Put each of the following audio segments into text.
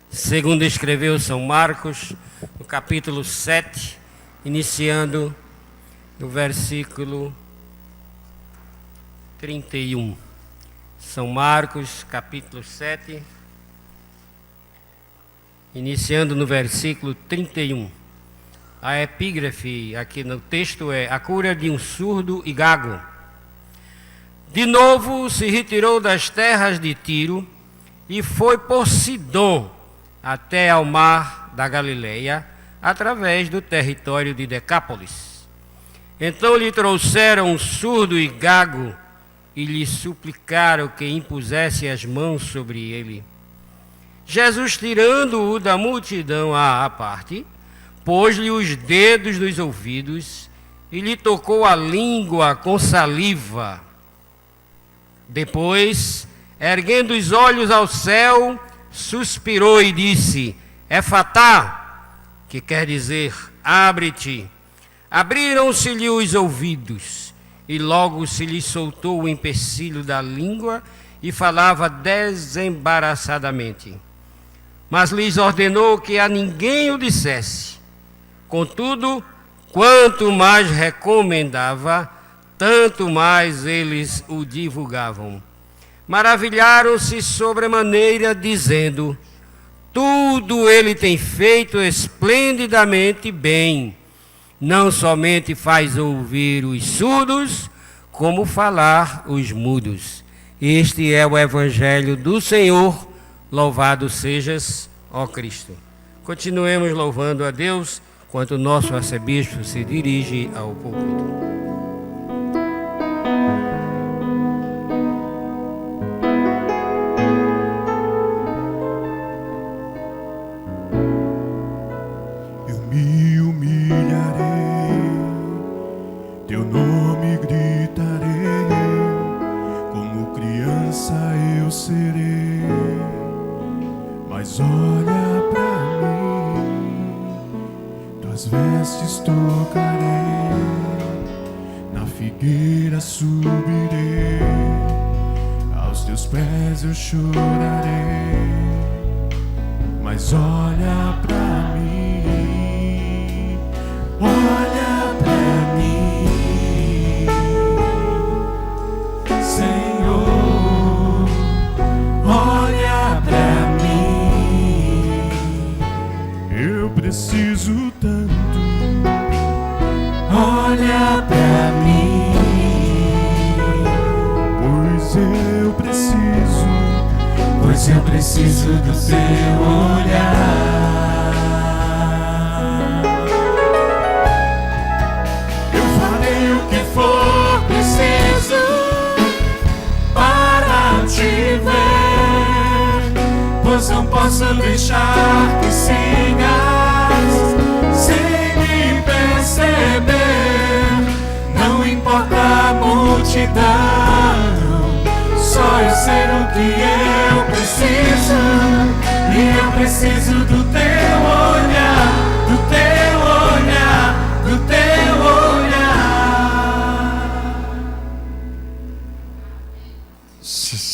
segundo escreveu São Marcos, no capítulo 7, iniciando no versículo 31. São Marcos, capítulo 7, iniciando no versículo 31. A epígrafe aqui no texto é: a cura de um surdo e gago. De novo se retirou das terras de Tiro e foi por Sidom até ao mar da Galileia, através do território de Decápolis. Então lhe trouxeram um surdo e gago e lhe suplicaram que impusesse as mãos sobre ele. Jesus, tirando-o da multidão à parte, pôs-lhe os dedos nos ouvidos e lhe tocou a língua com saliva. Depois, erguendo os olhos ao céu, suspirou e disse: Efatá, que quer dizer, abre-te. Abriram-se-lhe os ouvidos, e logo se lhe soltou o empecilho da língua e falava desembaraçadamente. Mas lhes ordenou que a ninguém o dissesse. Contudo, quanto mais recomendava, tanto mais eles o divulgavam. Maravilharam-se sobremaneira, dizendo: tudo ele tem feito esplendidamente bem. Não somente faz ouvir os surdos, como falar os mudos. Este é o Evangelho do Senhor. Louvado sejas, ó Cristo. Continuemos louvando a Deus, enquanto o nosso arcebispo se dirige ao púlpito.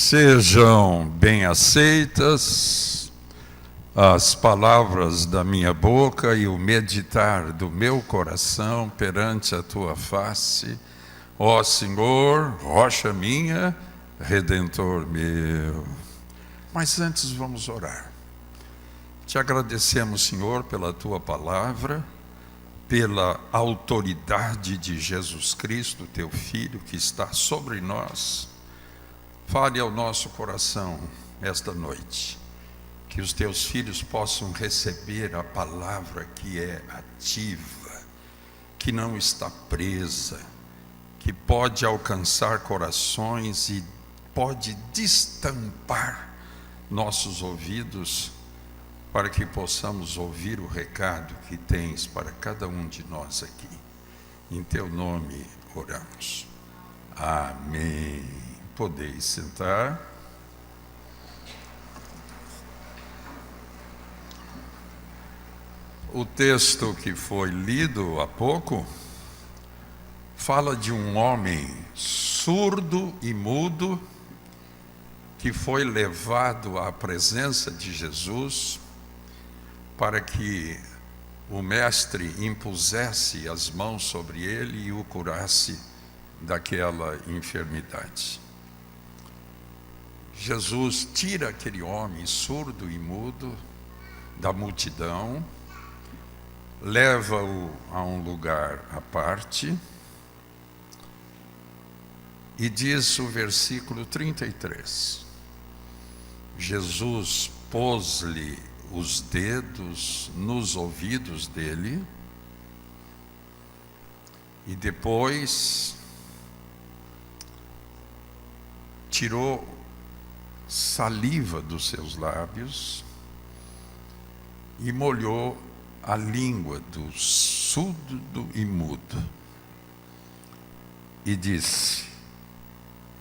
Sejam bem aceitas as palavras da minha boca e o meditar do meu coração perante a tua face, ó Senhor, rocha minha, Redentor meu. Mas antes vamos orar. Te agradecemos, Senhor, pela tua palavra, pela autoridade de Jesus Cristo, teu Filho, que está sobre nós. Fale ao nosso coração esta noite, que os teus filhos possam receber a palavra que é ativa, que não está presa, que pode alcançar corações e pode destampar nossos ouvidos, para que possamos ouvir o recado que tens para cada um de nós aqui. Em teu nome oramos. Amém. Podeis sentar. O texto que foi lido há pouco fala de um homem surdo e mudo que foi levado à presença de Jesus para que o mestre impusesse as mãos sobre ele e o curasse daquela enfermidade. Jesus tira aquele homem surdo e mudo da multidão, leva-o a um lugar à parte e diz o versículo 33: Jesus pôs-lhe os dedos nos ouvidos dele e depois tirou saliva dos seus lábios e molhou a língua do surdo e mudo e disse: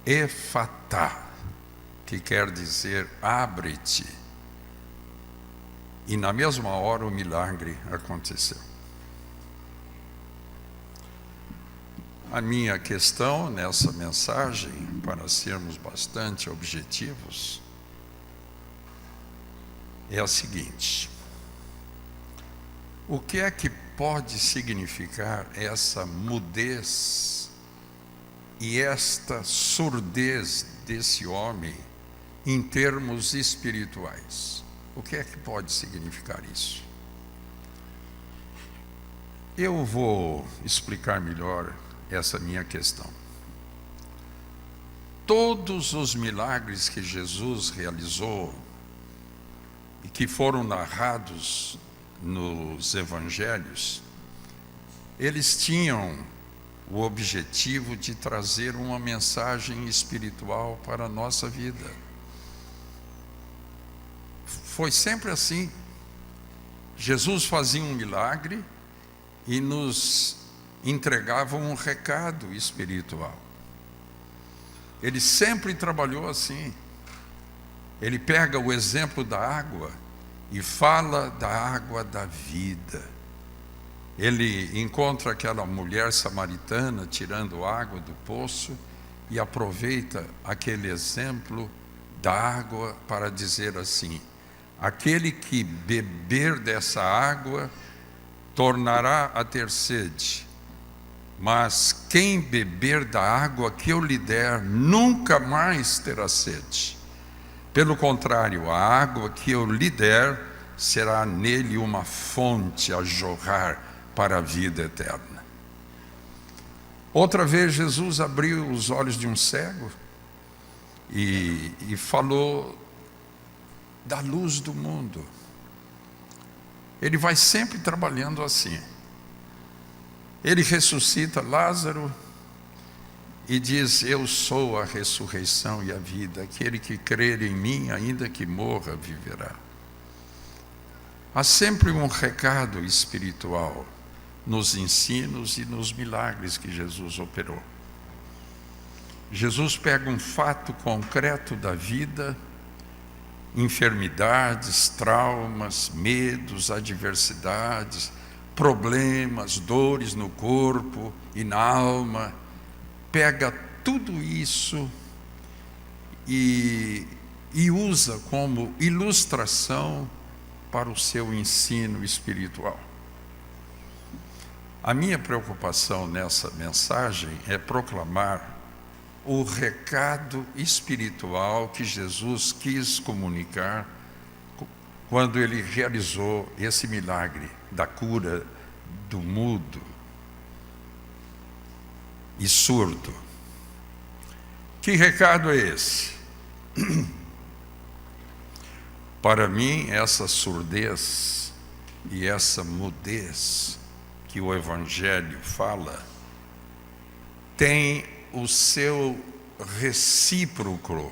Efatá, que quer dizer abre-te. E na mesma hora o milagre aconteceu. A minha questão nessa mensagem, para sermos bastante objetivos, é a seguinte: o que é que pode significar essa mudez e esta surdez desse homem em termos espirituais? O que é que pode significar isso? Eu vou explicar melhor essa minha questão. Todos os milagres que Jesus realizou e que foram narrados nos evangelhos, eles tinham o objetivo de trazer uma mensagem espiritual para a nossa vida. Foi sempre assim. Jesus fazia um milagre e nos entregava um recado espiritual. Ele sempre trabalhou assim. Ele pega o exemplo da água e fala da água da vida. Ele encontra aquela mulher samaritana tirando água do poço e aproveita aquele exemplo da água para dizer assim: aquele que beber dessa água tornará a ter sede, mas quem beber da água que eu lhe der nunca mais terá sede. Pelo contrário, a água que eu lhe der será nele uma fonte a jorrar para a vida eterna. Outra vez Jesus abriu os olhos de um cego e falou da luz do mundo. Ele vai sempre trabalhando assim. Ele ressuscita Lázaro e diz: eu sou a ressurreição e a vida, aquele que crer em mim, ainda que morra, viverá. Há sempre um recado espiritual nos ensinos e nos milagres que Jesus operou. Jesus pega um fato concreto da vida, enfermidades, traumas, medos, adversidades, problemas, dores no corpo e na alma, pega tudo isso e usa como ilustração para o seu ensino espiritual. A minha preocupação nessa mensagem é proclamar o recado espiritual que Jesus quis comunicar quando ele realizou esse milagre da cura do mudo e surdo. Que recado é esse? Para mim, essa surdez e essa mudez que o Evangelho fala tem o seu recíproco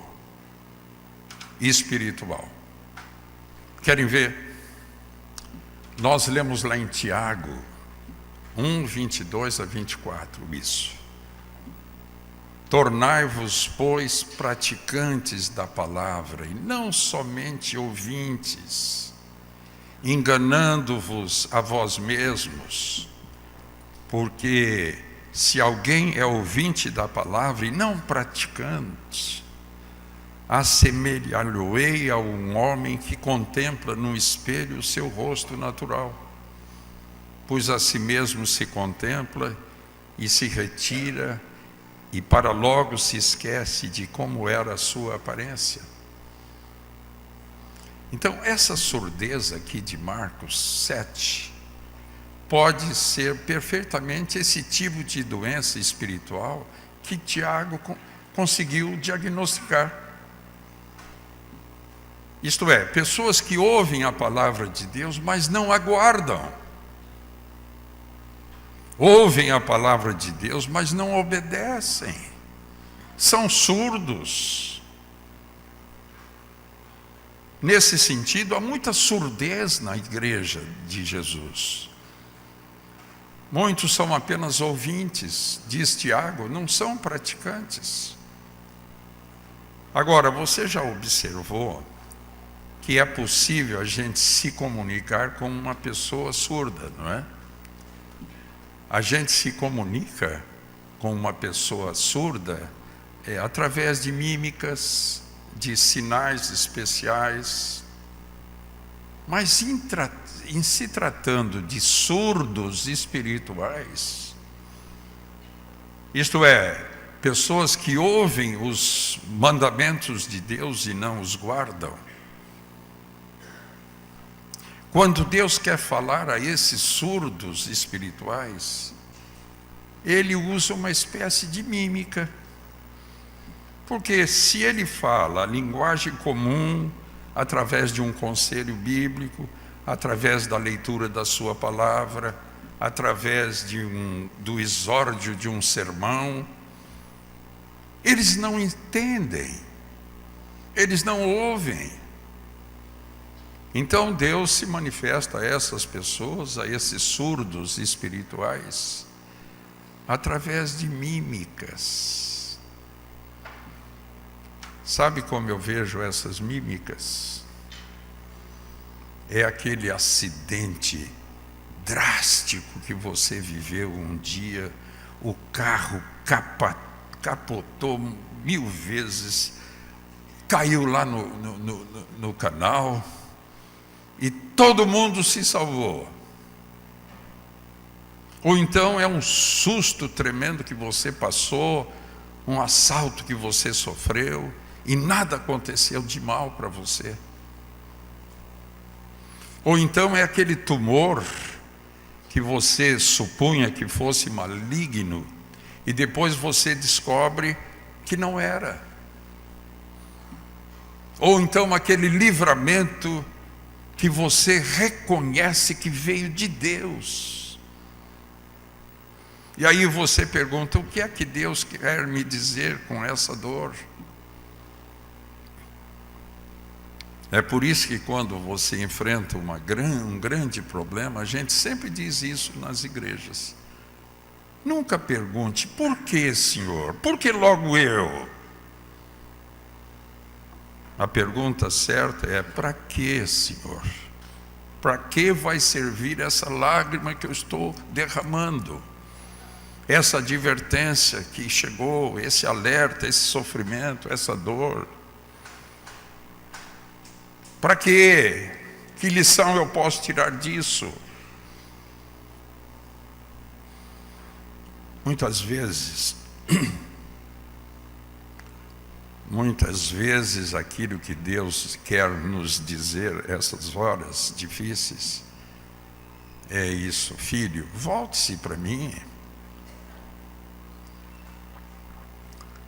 espiritual. Querem ver? Nós lemos lá em Tiago 1, 22 a 24, isso. Tornai-vos, pois, praticantes da palavra, e não somente ouvintes, enganando-vos a vós mesmos, porque se alguém é ouvinte da palavra e não praticante, assemelhá-lo-ei a um homem que contempla no espelho o seu rosto natural, pois a si mesmo se contempla e se retira, e para logo se esquece de como era a sua aparência. Então, essa surdez aqui de Marcos 7 pode ser perfeitamente esse tipo de doença espiritual que Tiago conseguiu diagnosticar. Isto é, pessoas que ouvem a palavra de Deus, mas não aguardam. Ouvem a palavra de Deus, mas não obedecem. São surdos. Nesse sentido, há muita surdez na igreja de Jesus. Muitos são apenas ouvintes, diz Tiago, não são praticantes. Agora, você já observou que é possível a gente se comunicar com uma pessoa surda, não é? A gente se comunica com uma pessoa surda através de mímicas, de sinais especiais. Mas em se tratando de surdos espirituais, isto é, pessoas que ouvem os mandamentos de Deus e não os guardam, quando Deus quer falar a esses surdos espirituais, Ele usa uma espécie de mímica. Porque se Ele fala a linguagem comum, através de um conselho bíblico, através da leitura da sua palavra, através do exórdio de um sermão, eles não entendem, eles não ouvem. Então Deus se manifesta a essas pessoas, a esses surdos espirituais, através de mímicas. Sabe como eu vejo essas mímicas? É aquele acidente drástico que você viveu um dia, o carro capotou 1000 vezes, caiu lá no canal, e todo mundo se salvou. Ou então é um susto tremendo que você passou, um assalto que você sofreu, e nada aconteceu de mal para você. Ou então é aquele tumor que você supunha que fosse maligno, e depois você descobre que não era. Ou então aquele livramento que você reconhece que veio de Deus. E aí você pergunta, o que é que Deus quer me dizer com essa dor? É por isso que quando você enfrenta um grande problema, a gente sempre diz isso nas igrejas. Nunca pergunte, por que, Senhor? Por que logo eu? A pergunta certa é, para que, Senhor? Para que vai servir essa lágrima que eu estou derramando? Essa advertência que chegou, esse alerta, esse sofrimento, essa dor. Para quê? Que lição eu posso tirar disso? Muitas vezes aquilo que Deus quer nos dizer essas horas difíceis é isso: filho, volte-se para mim.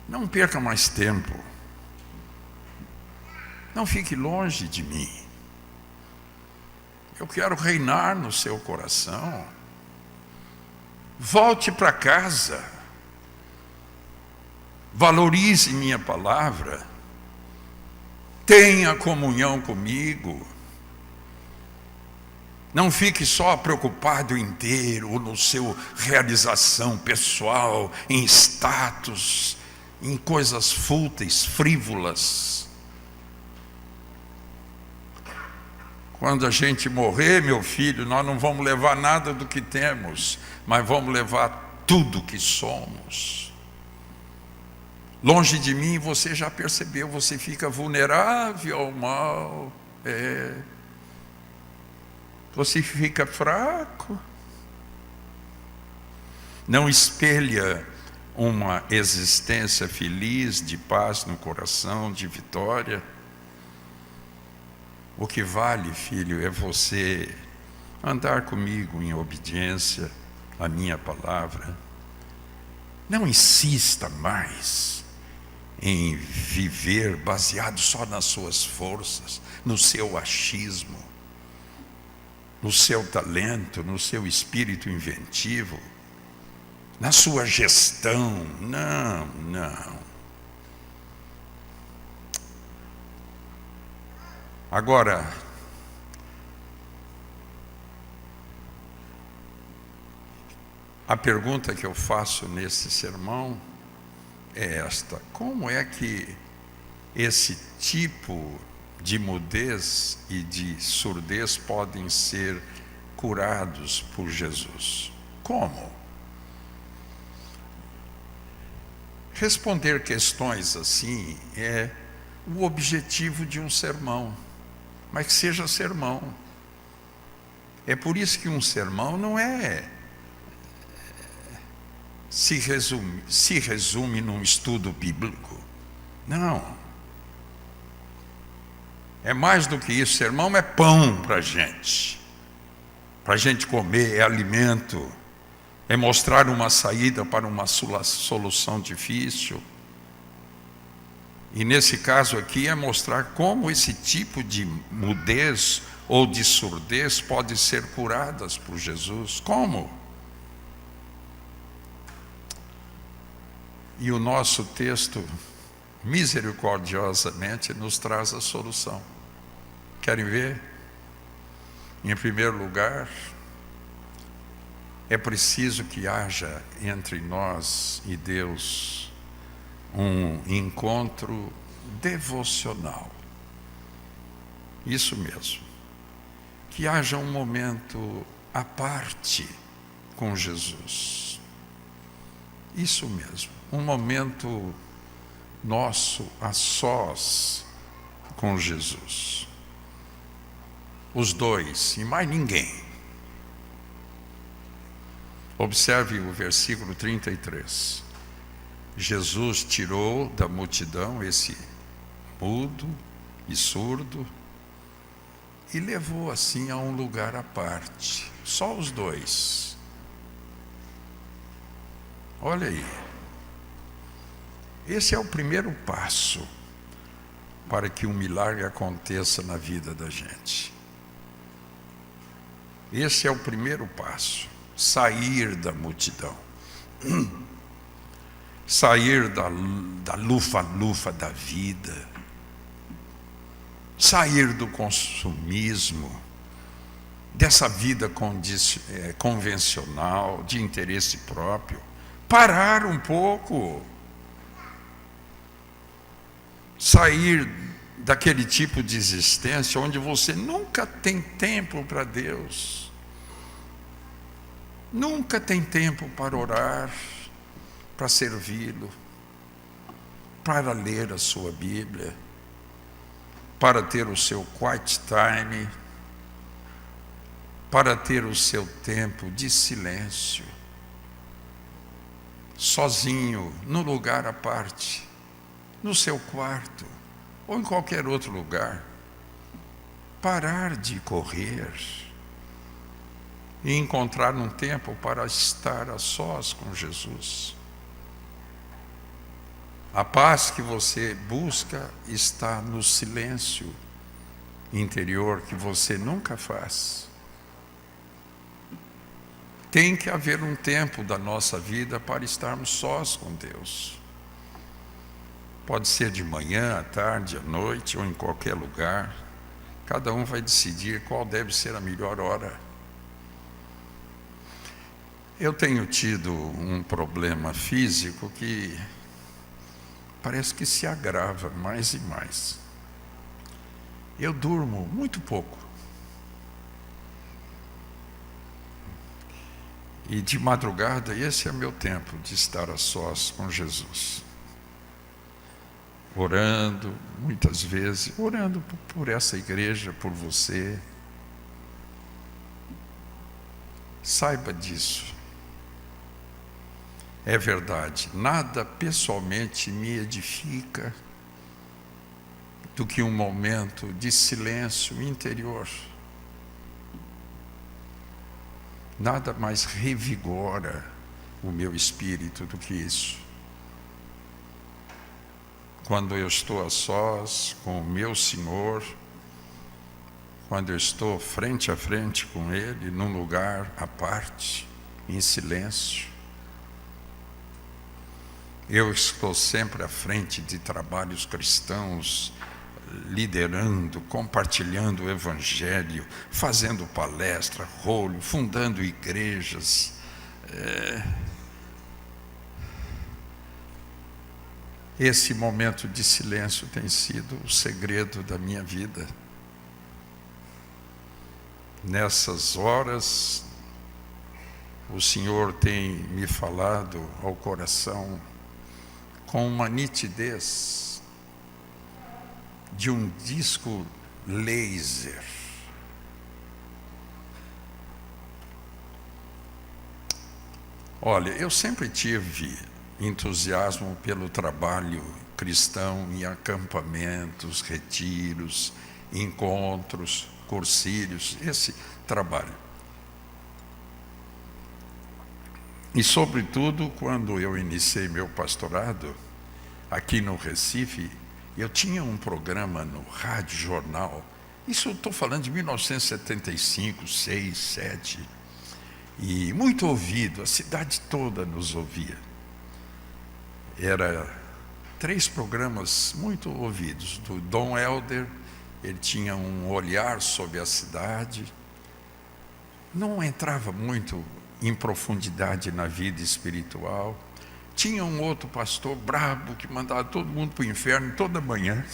Não perca mais tempo. Não fique longe de mim. Eu quero reinar no seu coração. Volte para casa. Valorize minha palavra. Tenha comunhão comigo. Não fique só preocupado em ter ou no seu realização pessoal, em status, em coisas fúteis, frívolas. Quando a gente morrer, meu filho, nós não vamos levar nada do que temos, mas vamos levar tudo que somos. Longe de mim, você já percebeu, você fica vulnerável ao mal. Você fica fraco. Não espelha uma existência feliz, de paz no coração, de vitória. O que vale, filho, é você andar comigo em obediência à minha palavra. Não insista mais em viver baseado só nas suas forças, no seu achismo, no seu talento, no seu espírito inventivo, na sua gestão. Não. Agora, a pergunta que eu faço nesse sermão é esta: como é que esse tipo de mudez e de surdez podem ser curados por Jesus? Como? Responder questões assim é o objetivo de um sermão, mas que seja sermão. É por isso que um sermão não se resume num estudo bíblico. Não. É mais do que isso. Sermão é pão para a gente comer, é alimento, é mostrar uma saída para uma solução difícil. E nesse caso aqui é mostrar como esse tipo de mudez ou de surdez pode ser curadas por Jesus. Como? E o nosso texto, misericordiosamente, nos traz a solução. Querem ver? Em primeiro lugar, é preciso que haja entre nós e Deus um encontro devocional. Isso mesmo. Que haja um momento à parte com Jesus. Isso mesmo. Um momento nosso a sós com Jesus. Os dois e mais ninguém. Observe o versículo 33. Jesus tirou da multidão esse mudo e surdo e levou assim a um lugar à parte. Só os dois. Olha aí. Esse é o primeiro passo para que um milagre aconteça na vida da gente. Esse é o primeiro passo. Sair da multidão. Sair da lufa-lufa da vida. Sair do consumismo, dessa vida convencional, de interesse próprio. Parar um pouco. Sair daquele tipo de existência onde você nunca tem tempo para Deus. Nunca tem tempo para orar, para servi-lo, para ler a sua Bíblia, para ter o seu quiet time, para ter o seu tempo de silêncio, sozinho, no lugar à parte, no seu quarto ou em qualquer outro lugar. Parar de correr e encontrar um tempo para estar a sós com Jesus. A paz que você busca está no silêncio interior que você nunca faz. Tem que haver um tempo da nossa vida para estarmos sós com Deus. Pode ser de manhã, à tarde, à noite ou em qualquer lugar. Cada um vai decidir qual deve ser a melhor hora. Eu tenho tido um problema físico que parece que se agrava mais e mais. Eu durmo muito pouco. E de madrugada, esse é meu tempo de estar a sós com Jesus. orando, muitas vezes, orando por essa igreja, por você. Saiba disso. É verdade, nada pessoalmente me edifica do que um momento de silêncio interior. Nada mais revigora o meu espírito do que isso. Quando eu estou a sós com o meu Senhor, quando eu estou frente a frente com Ele, num lugar à parte, em silêncio, eu estou sempre à frente de trabalhos cristãos, liderando, compartilhando o Evangelho, fazendo palestra, rolo, fundando igrejas. Esse momento de silêncio tem sido o segredo da minha vida. Nessas horas, o Senhor tem me falado ao coração com uma nitidez de um disco laser. Olha, eu sempre tive entusiasmo pelo trabalho cristão em acampamentos, retiros, encontros, cursilhos, esse trabalho. E, sobretudo, quando eu iniciei meu pastorado aqui no Recife, eu tinha um programa no Rádio Jornal, isso eu estou falando de 1975, 6, 7, e muito ouvido, a cidade toda nos ouvia. Era 3 programas muito ouvidos, do Dom Helder, ele tinha um olhar sobre a cidade, não entrava muito em profundidade na vida espiritual. Tinha um outro pastor brabo que mandava todo mundo para o inferno toda manhã.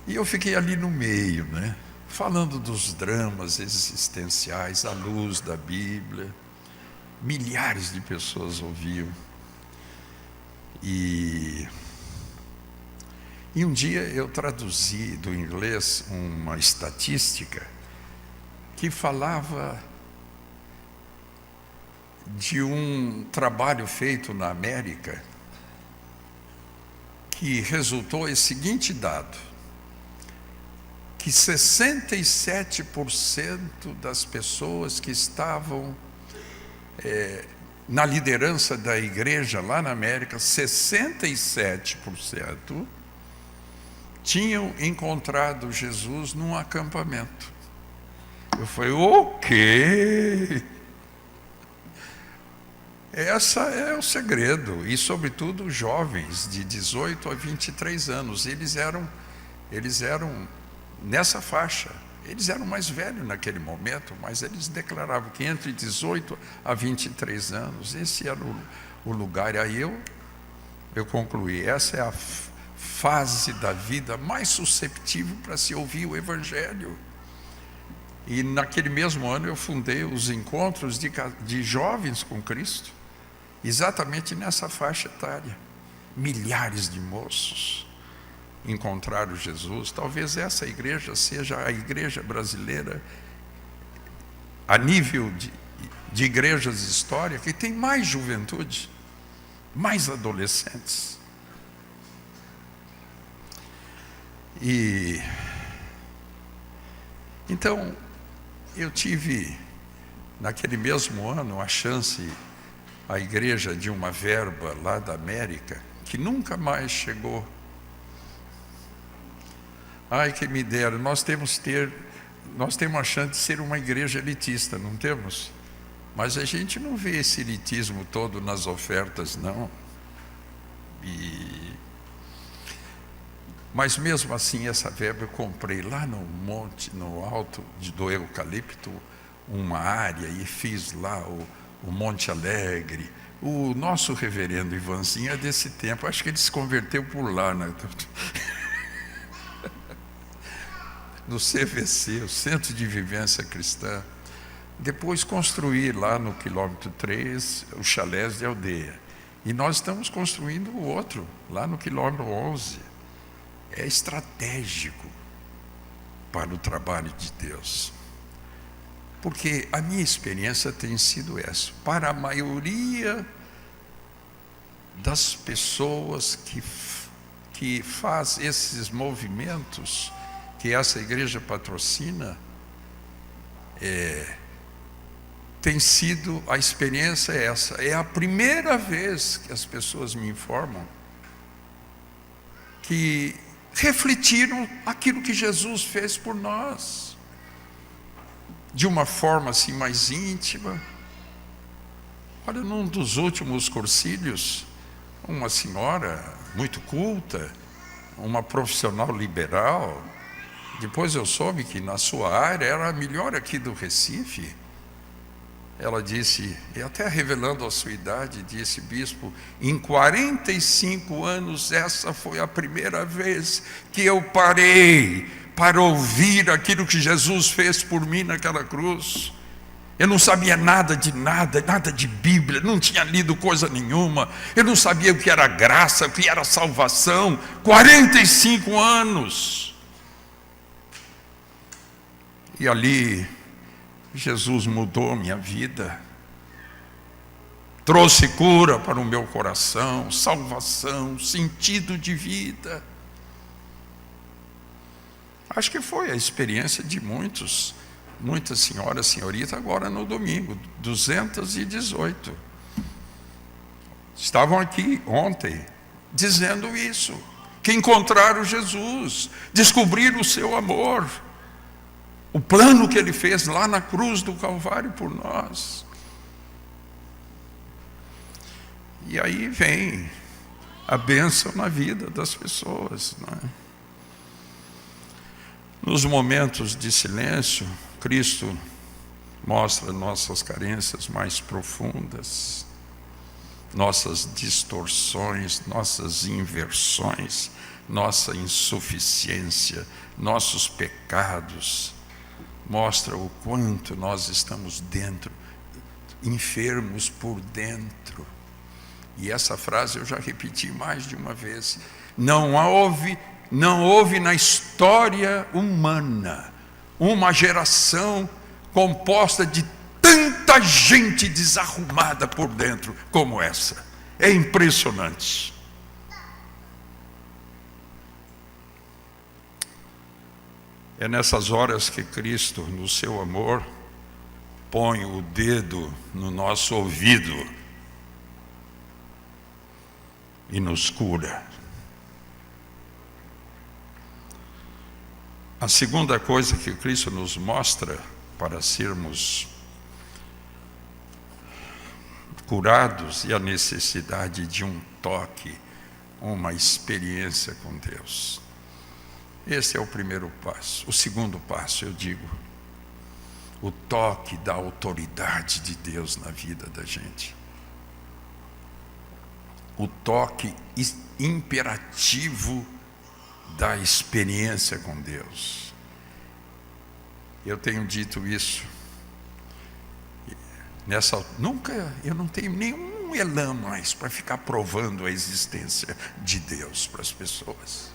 E eu fiquei ali no meio, né? Falando dos dramas existenciais à luz da Bíblia. Milhares de pessoas ouviam. E um dia eu traduzi do inglês uma estatística que falava de um trabalho feito na América que resultou esse seguinte dado, que 67% das pessoas que estavam na liderança da igreja lá na América, 67% tinham encontrado Jesus num acampamento. Eu falei, o quê? Esse é o segredo. E, sobretudo, os jovens de 18 a 23 anos, eles eram nessa faixa. Eles eram mais velhos naquele momento, mas eles declaravam que entre 18 a 23 anos, esse era o lugar. E aí eu concluí, essa é a fase da vida mais susceptível para se ouvir o Evangelho. E naquele mesmo ano eu fundei os encontros de jovens com Cristo, exatamente nessa faixa etária. Milhares de moços encontraram Jesus. Talvez essa igreja seja a igreja brasileira, a nível de igrejas de história, que tem mais juventude, mais adolescentes. E então eu tive, naquele mesmo ano, a chance, a igreja de uma verba lá da América, que nunca mais chegou. Ai, que me dera, nós temos a chance de ser uma igreja elitista, não temos? Mas a gente não vê esse elitismo todo nas ofertas, não. Mas mesmo assim, essa verba eu comprei lá no monte, no alto do Eucalipto, uma área, e fiz lá o Monte Alegre. O nosso reverendo Ivanzinho é desse tempo, acho que ele se converteu por lá, né? No CVC, o Centro de Vivência Cristã. Depois construí lá no quilômetro 3 os chalés de aldeia. E nós estamos construindo o outro, lá no quilômetro 11. É estratégico para o trabalho de Deus. Porque a minha experiência tem sido essa. Para a maioria das pessoas que faz esses movimentos que essa igreja patrocina, tem sido, a experiência é essa. É a primeira vez que as pessoas me informam que refletiram aquilo que Jesus fez por nós, de uma forma assim mais íntima. Olha, num dos últimos cursilhos, uma senhora muito culta, uma profissional liberal, depois eu soube que na sua área era a melhor aqui do Recife. Ela disse, e até revelando a sua idade, disse: bispo, em 45 anos essa foi a primeira vez que eu parei para ouvir aquilo que Jesus fez por mim naquela cruz. Eu não sabia nada de Bíblia, não tinha lido coisa nenhuma, eu não sabia o que era graça, o que era salvação. 45 anos. E ali Jesus mudou minha vida, trouxe cura para o meu coração, salvação, sentido de vida. Acho que foi a experiência de muitas senhoras, senhorita, agora no domingo, 218. Estavam aqui ontem, dizendo isso, que encontraram Jesus, descobriram o seu amor, o plano que Ele fez lá na cruz do Calvário por nós. E aí vem a bênção na vida das pessoas, não é? Nos momentos de silêncio, Cristo mostra nossas carências mais profundas, nossas distorções, nossas inversões, nossa insuficiência, nossos pecados. Mostra o quanto nós estamos dentro, enfermos por dentro. E essa frase eu já repeti mais de uma vez. Não houve na história humana uma geração composta de tanta gente desarrumada por dentro como essa. É impressionante. É nessas horas que Cristo, no seu amor, põe o dedo no nosso ouvido e nos cura. A segunda coisa que Cristo nos mostra para sermos curados é a necessidade de um toque, uma experiência com Deus. Esse é o primeiro passo. O segundo passo, eu digo, o toque da autoridade de Deus na vida da gente. O toque imperativo da experiência com Deus. Eu tenho dito isso. Eu não tenho nenhum elan mais para ficar provando a existência de Deus para as pessoas.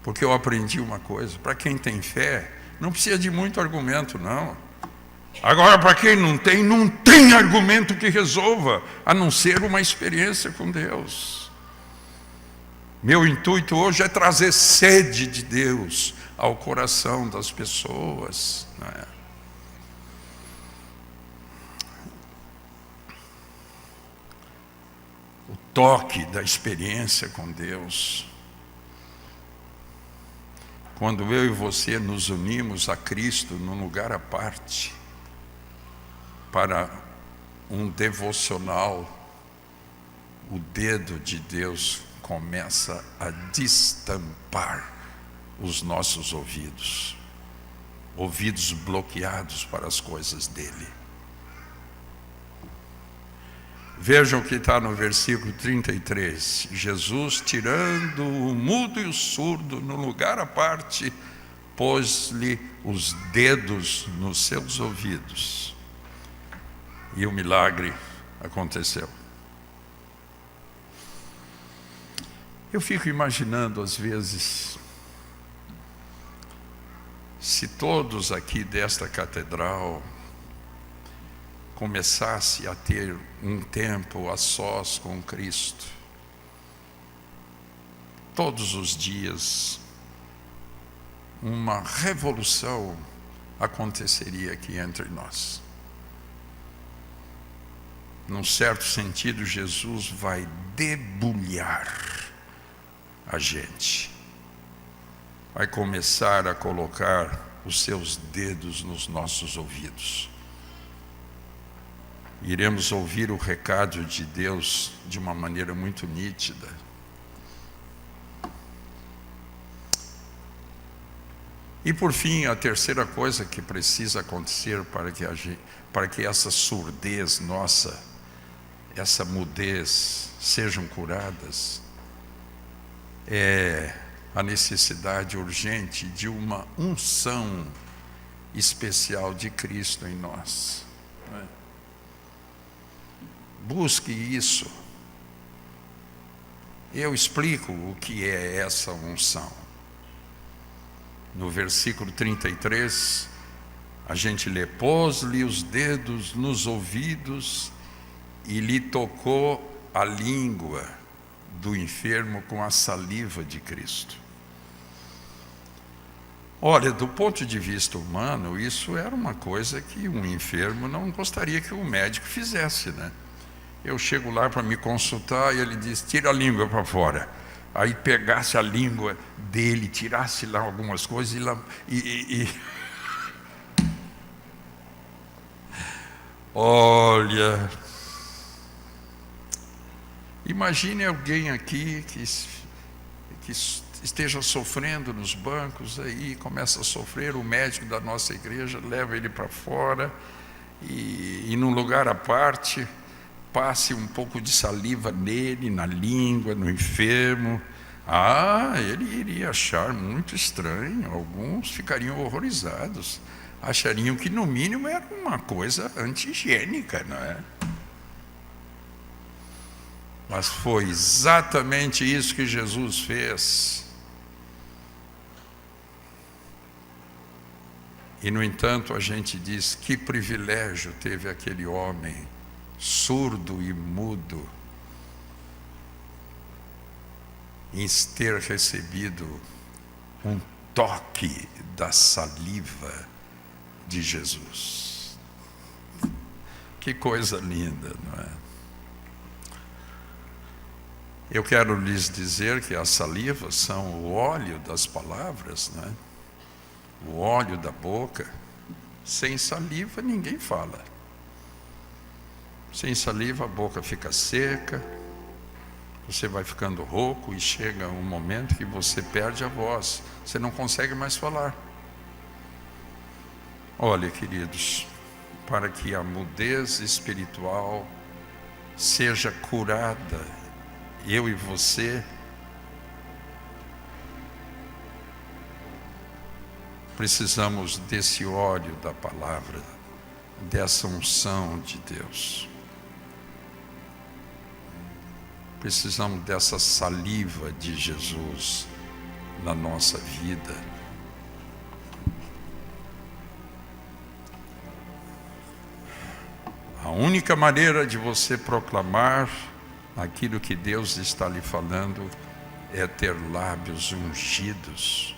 Porque eu aprendi uma coisa: para quem tem fé, não precisa de muito argumento, não. Agora, para quem não tem argumento que resolva, a não ser uma experiência com Deus. Meu intuito hoje é trazer sede de Deus ao coração das pessoas, não é? O toque da experiência com Deus. Quando eu e você nos unimos a Cristo num lugar à parte, para um devocional, o dedo de Deus começa a destampar os nossos ouvidos bloqueados para as coisas dele. Vejam o que está no versículo 33. Jesus, tirando o mudo e o surdo no lugar à parte, pôs-lhe os dedos nos seus ouvidos. E o milagre aconteceu. Eu fico imaginando, às vezes, se todos aqui desta catedral começasse a ter um tempo a sós com Cristo, todos os dias, uma revolução aconteceria aqui entre nós. Num certo sentido, Jesus vai debulhar a gente. Vai começar a colocar os seus dedos nos nossos ouvidos. Iremos ouvir o recado de Deus de uma maneira muito nítida. E por fim, a terceira coisa que precisa acontecer para que essa surdez nossa, essa mudez sejam curadas, é a necessidade urgente de uma unção especial de Cristo em nós. Busque isso. Eu explico o que é essa unção. No versículo 33, a gente lê: pôs-lhe os dedos nos ouvidos e lhe tocou a língua do enfermo com a saliva de Cristo. Olha, do ponto de vista humano, isso era uma coisa que um enfermo não gostaria que o médico fizesse, né? Eu chego lá para me consultar e ele diz: tira a língua para fora. Aí pegasse a língua dele, tirasse lá algumas coisas Olha, imagine alguém aqui que esteja sofrendo nos bancos, aí começa a sofrer, o médico da nossa igreja leva ele para fora e num lugar à parte, passe um pouco de saliva nele, na língua, no enfermo. Ele iria achar muito estranho, alguns ficariam horrorizados, achariam que no mínimo era uma coisa anti-higiênica, não é? Mas foi exatamente isso que Jesus fez. E no entanto a gente diz: que privilégio teve aquele homem surdo e mudo em ter recebido um toque da saliva de Jesus. Que coisa linda, não é? Eu quero lhes dizer que as salivas são o óleo das palavras, né? O óleo da boca. Sem saliva ninguém fala. Sem saliva a boca fica seca, você vai ficando rouco e chega um momento que você perde a voz, você não consegue mais falar. Olha, queridos, para que a mudez espiritual seja curada, eu e você precisamos desse óleo da palavra, dessa unção de Deus. Precisamos dessa saliva de Jesus na nossa vida. A única maneira de você proclamar aquilo que Deus está lhe falando é ter lábios ungidos.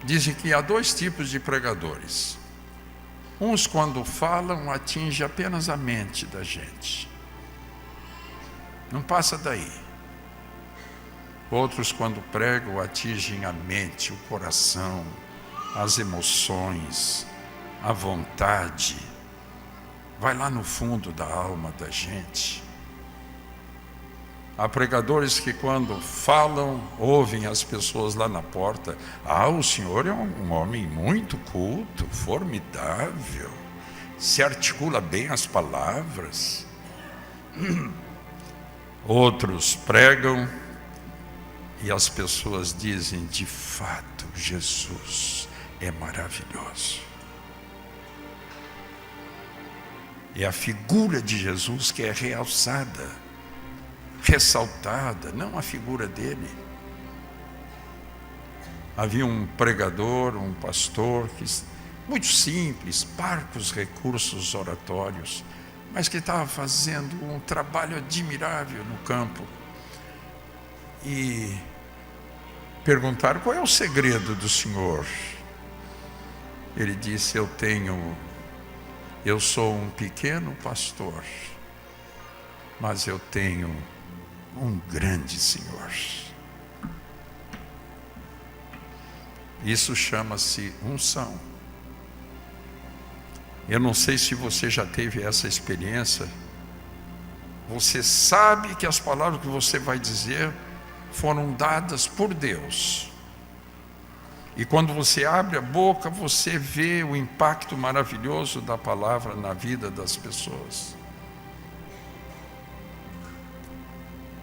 Dizem que há dois tipos de pregadores. Uns, quando falam, atingem apenas a mente da gente. Não passa daí. Outros, quando pregam, atingem a mente, o coração, as emoções, a vontade. Vai lá no fundo da alma da gente. Há pregadores que, quando falam, ouvem as pessoas lá na porta: o senhor é um homem muito culto, formidável, se articula bem as palavras. Outros pregam e as pessoas dizem: de fato, Jesus é maravilhoso. É a figura de Jesus que é realçada. ressaltada, não a figura dele. Havia um pregador, um pastor, muito simples, parcos recursos oratórios, mas que estava fazendo um trabalho admirável no campo. E perguntaram: qual é o segredo do senhor? Ele disse: eu sou um pequeno pastor, mas eu tenho um grande Senhor. Isso chama-se unção. Eu não sei se você já teve essa experiência. Você sabe que as palavras que você vai dizer foram dadas por Deus. E quando você abre a boca, você vê o impacto maravilhoso da palavra na vida das pessoas.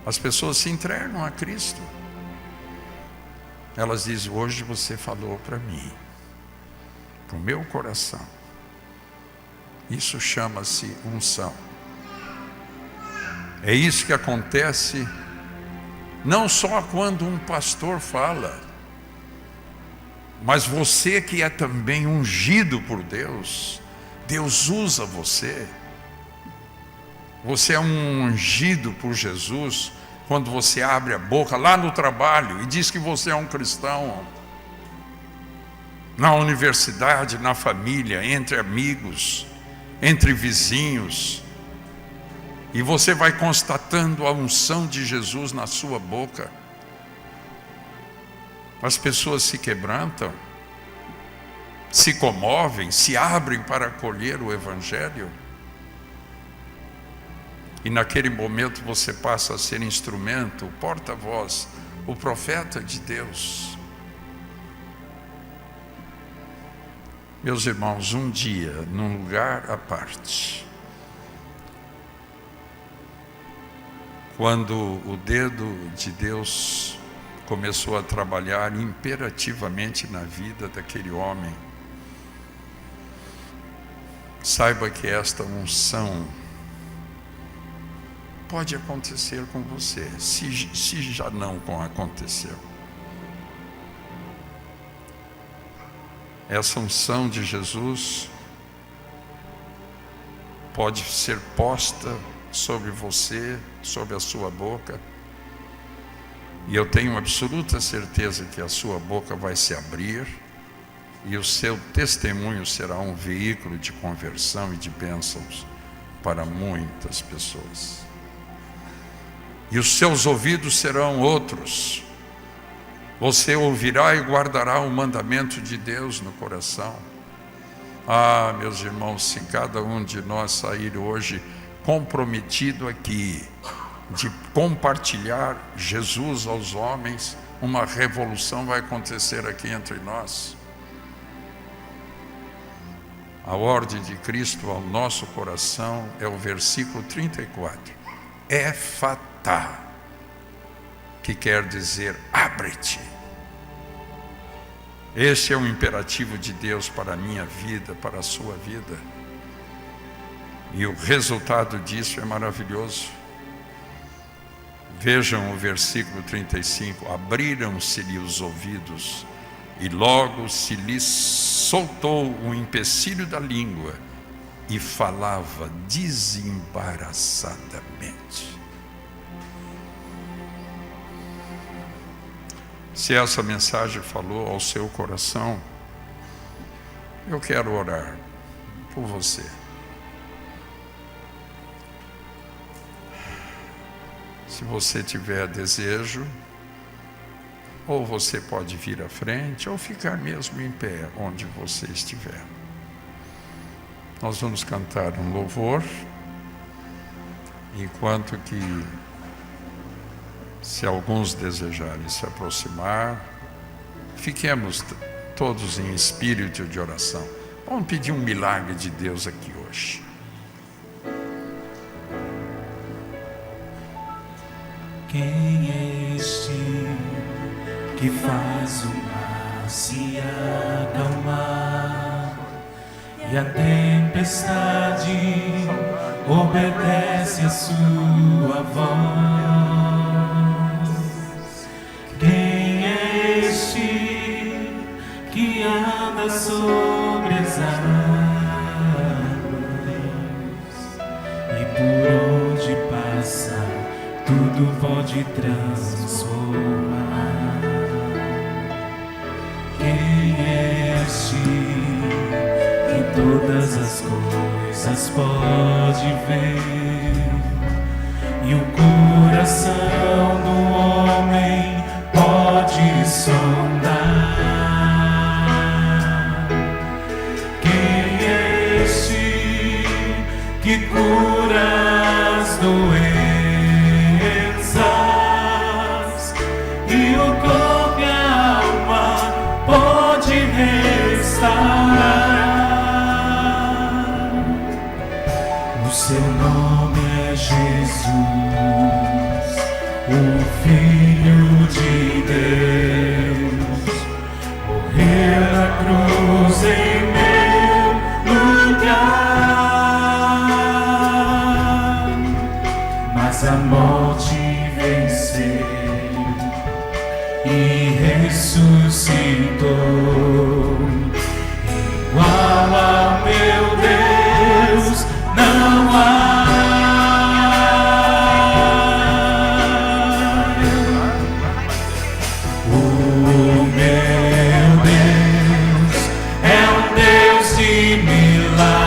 As pessoas se entregam a Cristo. Elas dizem: hoje você falou para mim, para o meu coração. Isso chama-se unção. É isso que acontece não só quando um pastor fala, mas você que é também ungido por Deus. Deus usa você. Você é um ungido por Jesus quando você abre a boca lá no trabalho e diz que você é um cristão. Na universidade, na família, entre amigos, entre vizinhos. E você vai constatando a unção de Jesus na sua boca. As pessoas se quebrantam, se comovem, se abrem para acolher o Evangelho. E naquele momento você passa a ser instrumento, o porta-voz, o profeta de Deus. Meus irmãos, um dia, num lugar à parte, quando o dedo de Deus começou a trabalhar imperativamente na vida daquele homem, saiba que esta unção pode acontecer com você, se já não aconteceu. Essa unção de Jesus pode ser posta sobre você, sobre a sua boca, e eu tenho absoluta certeza que a sua boca vai se abrir e o seu testemunho será um veículo de conversão e de bênçãos para muitas pessoas. E os seus ouvidos serão outros. Você ouvirá e guardará o mandamento de Deus no coração. Ah, meus irmãos, se cada um de nós sair hoje comprometido aqui de compartilhar Jesus aos homens, uma revolução vai acontecer aqui entre nós. A ordem de Cristo ao nosso coração é o versículo 34. Éfatá, que quer dizer abre-te. Este é um imperativo de Deus para a minha vida, para a sua vida. E o resultado disso é maravilhoso. Vejam o versículo 35. Abriram-se-lhe os ouvidos, e logo se lhe soltou o empecilho da língua, e falava desembaraçadamente. Se essa mensagem falou ao seu coração, eu quero orar por você. Se você tiver desejo, ou você pode vir à frente, ou ficar mesmo em pé onde você estiver. Nós vamos cantar um louvor, enquanto que, se alguns desejarem se aproximar, fiquemos todos em espírito de oração. Vamos pedir um milagre de Deus aqui hoje. Quem é este que faz o mar se acalmar e a tempestade obedece a sua voz? anda sobre as águas, e por onde passa, tudo pode transformar. Quem é este que todas as coisas pode ver, e o coração do homem pode sondar? Quem é este que cura as doenças, e o corpo e a alma pode restaurar? O seu nome é Jesus, o Filho de Deus, morreu na cruz em meu lugar, mas a morte venceu e ressuscitou. Igual ao meu Deus não há. O meu Deus é um Deus de milagres.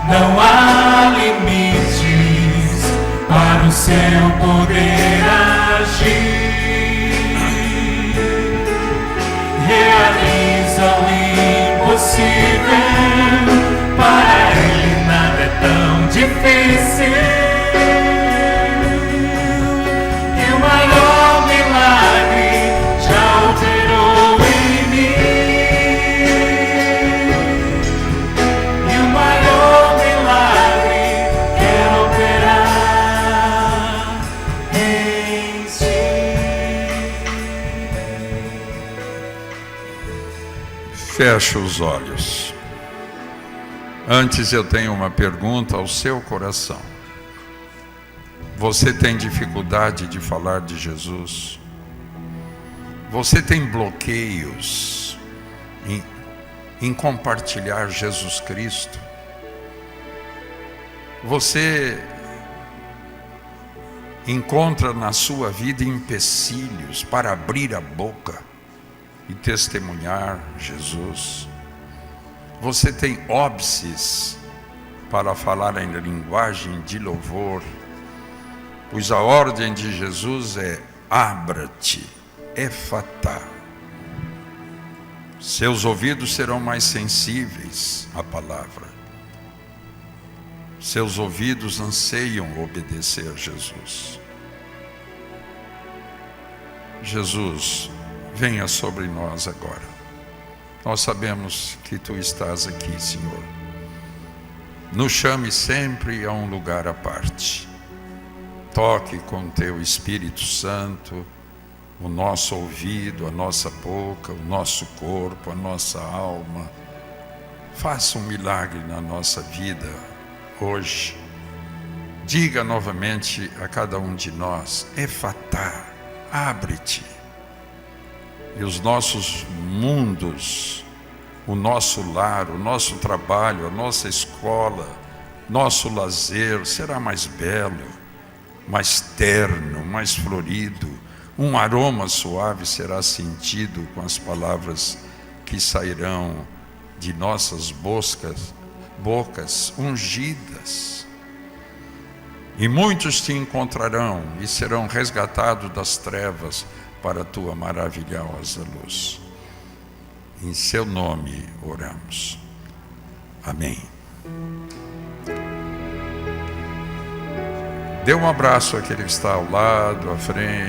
Não há limites para o seu poder agir. Realiza o impossível, para ele nada é tão difícil. E o maior milagre já operou em mim. E o maior milagre quer operar em ti. Feche os olhos. Antes eu tenho uma pergunta ao seu coração. Você tem dificuldade de falar de Jesus? Você tem bloqueios em compartilhar Jesus Cristo? Você encontra na sua vida empecilhos para abrir a boca e testemunhar Jesus? Você tem óbices para falar em linguagem de louvor? Pois a ordem de Jesus é: abra-te, efatá. Seus ouvidos serão mais sensíveis à palavra. Seus ouvidos anseiam obedecer a Jesus. Jesus, venha sobre nós agora. Nós sabemos que Tu estás aqui, Senhor. Nos chame sempre a um lugar à parte. Toque com Teu Espírito Santo o nosso ouvido, a nossa boca, o nosso corpo, a nossa alma. Faça um milagre na nossa vida hoje. Diga novamente a cada um de nós: efatá, abre-te. E os nossos mundos, o nosso lar, o nosso trabalho, a nossa escola, nosso lazer será mais belo, mais terno, mais florido. Um aroma suave será sentido com as palavras que sairão de nossas bocas ungidas. E muitos te encontrarão e serão resgatados das trevas para a tua maravilhosa luz. Em seu nome oramos. Amém. Dê um abraço àquele que está ao lado, à frente.